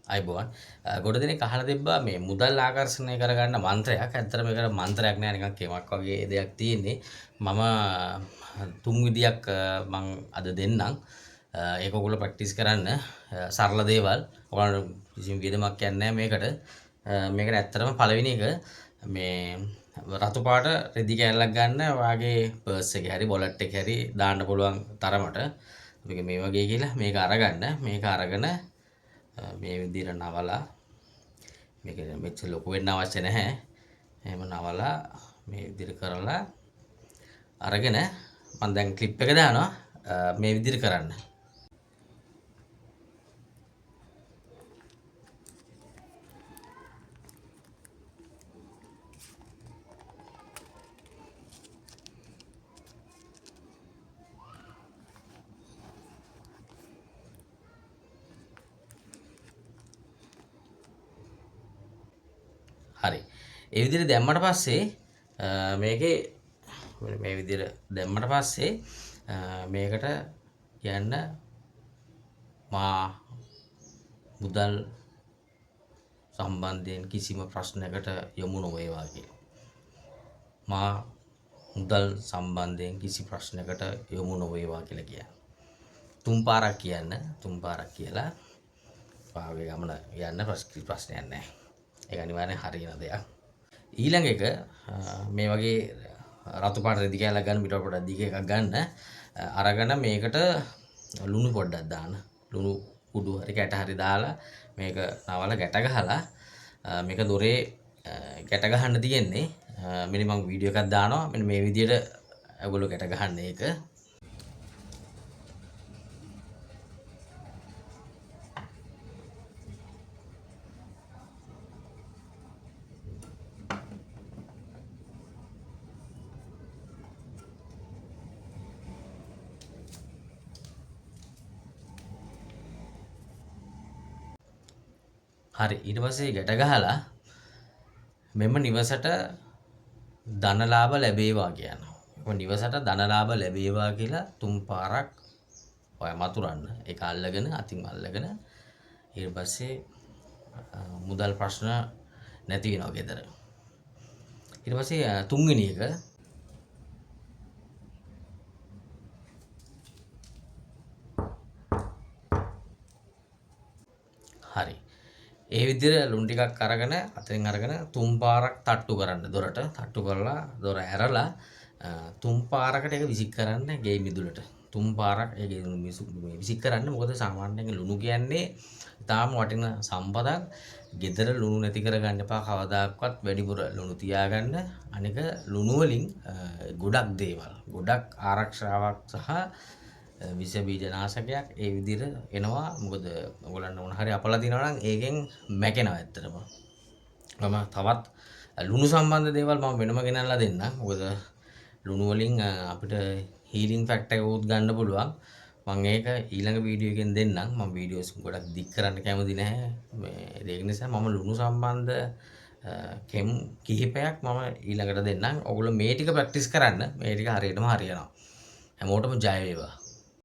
අයිබෝන් ගොඩ දෙනෙක් අහලා තිබ්බා මේ මුදල් ආකර්ෂණය කරගන්න මන්ත්‍රයක්. ඇත්තට මේකට මන්ත්‍රයක් නෑ නිකන් කෙමක් වගේ දෙයක් තියෙන්නේ. මම තුන් විදියක් මං අද දෙන්නම්. ඒක ඔයගොල්ලෝ ප්‍රැක්ටිස් කරන්න. සරල දේවල්. ඔයාලට කිසිම වියදමක් යන්නේ නෑ මේකට. මේකට ඇත්තටම පළවෙනි එක මේ රතු පාට රෙදි කෑල්ලක් ගන්න ඔයාගේ පර්ස් එකේ හරි වොලට් එකේ හරි දාන්න පුළුවන් තරමට මේක මේ වගේ කියලා මේක අරගන්න. මේක අරගෙන මේ විදිහට නවලා මේක මෙච්චර ලොකු වෙන්න අවශ්‍ය නැහැ. එහෙම නවලා මේ විදිහට කරලා අරගෙන මම දැන් ක්ලිප් එක දානවා මේ විදිහට කරන්න. හරි. ඒ විදිහට දැම්මට පස්සේ මේකේ මේ විදිහට දැම්මට පස්සේ මේකට කියන්න මා මුදල් සම්බන්ධයෙන් කිසිම ප්‍රශ්නයකට යොමු නොවේවා කියලා. මා මුදල් සම්බන්ධයෙන් කිසි ප්‍රශ්නයකට යොමු නොවේවා කියලා කියන්න. තුන් පාරක් කියන්න. තුන් පාරක් කියලා පාවේ ගමන යන්න ප්‍රශ්නයක් නැහැ. ඒක අනිවාර්යෙන් හරියන දෙයක්. ඊළඟ එක මේ වගේ රතු පාට රෙදි කෑල්ලක් ගන්න පිටව පොඩක් දිග එකක් ගන්න. අරගෙන මේකට ලුණු පොඩ්ඩක් දාන්න. ලුණු කුඩු හරි කැට හරි දාලා මේක නවලා ගැට ගහලා මේක දොරේ ගැට ගහන්න තියෙන්නේ. මෙන්න මම වීඩියෝ එකක් දානවා. මෙන්න මේ විදිහට ඔයගොල්ලෝ ගැට ගහන්න ඒක. හරි ඊට පස්සේ ගැට ගහලා මෙම නිවසට ධනලාභ ලැබේවා කියනවා. මෙම නිවසට ධනලාභ ලැබේවා කියලා තුන් පාරක් ඔය මතුරන්න. ඒක අල්ලගෙන අතින් අල්ලගෙන ඊට පස්සේ මුදල් ප්‍රශ්න නැති වෙනවා ගෙදර. ඊට පස්සේ තුන්වෙනි එක හරි ඒ විදිහට ලුණු ටිකක් අරගෙන අතෙන් අරගෙන තුන් පාරක් තට්ටු කරන්න දොරට. තට්ටු කරලා දොර ඇරලා තුන් පාරකට ඒක විසික් කරන්න ගේ මිදුලට. තුන් පාරක් ඒ ගේ විසික් කරන්න. මොකද සාමාන්‍යයෙන් ලුණු කියන්නේ ඊටාම වටින සම්පතක්. ගෙදර ලුණු නැති කරගන්න එපා කවදාකවත්. වැඩිපුර ලුණු තියාගන්න. අනික ලුණු වලින් ගොඩක් දේවල් ගොඩක් ආරක්ෂාවක් සහ විස බීජනාශකයක් ඒ විදිහට එනවා. මොකද ඔයගොල්ලන්ට මොන හරි අපල දිනනවා නම් ඒකෙන් මැකෙනවා ඇත්තටම. මම තවත් ලුණු සම්බන්ධ දේවල් මම වෙනම ගෙනල්ලා දෙන්නම්. මොකද ලුණු වලින් අපිට හීලින් ෆැක්ටර් එකක් උත් ගන්න පුළුවන්. මම ඒක ඊළඟ වීඩියෝ එකෙන් දෙන්නම්. මම වීඩියෝස් ගොඩක් දික් කරන්න කැමති නැහැ. ඒක නිසා මම ලුණු සම්බන්ධ කෙම් කිහිපයක් මම ඊළඟට දෙන්නම්. ඔයගොල්ලෝ මේ ටික ප්‍රැක්ටිස් කරන්න. මේ ටික හරියටම හරියනවා. හැමෝටම ජය වේවා.